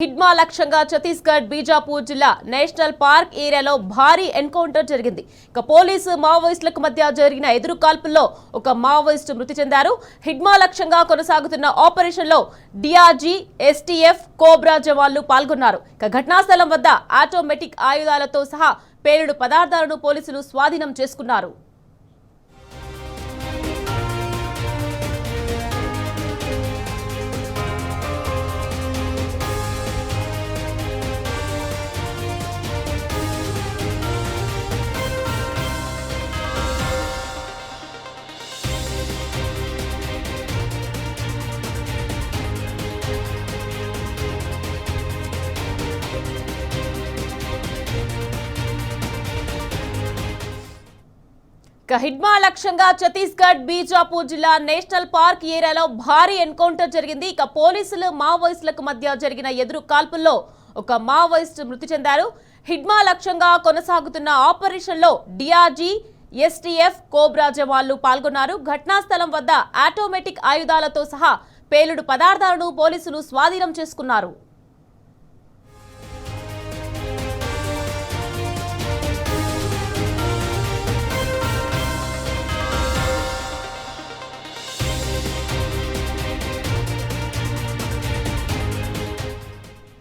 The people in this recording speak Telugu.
హిడ్మా లక్ష్యంగా ఛత్తీస్గఢ్ బీజాపూర్ జిల్లా నేషనల్ పార్క్ ఏరియాలో భారీ ఎన్కౌంటర్ జరిగింది. పోలీసు మావోయిస్టులకు మధ్య జరిగిన ఎదురు కాల్పుల్లో ఒక మావోయిస్టు మృతి చెందారు. హిడ్మా లక్ష్యంగా కొనసాగుతున్న ఆపరేషన్లో డిఆర్జీ, ఎస్టీఎఫ్, కోబ్రా జవాన్లు పాల్గొన్నారు. ఘటనా స్థలం వద్ద ఆటోమేటిక్ ఆయుధాలతో సహా పేలుడు పదార్థాలను పోలీసులు స్వాధీనం చేసుకున్నారు. హిడ్మా లక్ష్యంగా ఛత్తీస్గఢ్ బీజాపూర్ జిల్లా నేషనల్ పార్క్ ఏరియాలో భారీ ఎన్కౌంటర్ జరిగింది. పోలీసులు మావోయిస్టులకు మధ్య జరిగిన ఎదురు కాల్పుల్లో ఒక మావోయిస్టు మృతి చెందారు. హిడ్మా లక్ష్యంగా కొనసాగుతున్న ఆపరేషన్లో డిఆర్జీ, ఎస్టీఎఫ్, కోబ్రా జవాన్లు పాల్గొన్నారు. ఘటనా స్థలం వద్ద ఆటోమేటిక్ ఆయుధాలతో సహా పేలుడు పదార్థాలను పోలీసులు స్వాధీనం చేసుకున్నారు.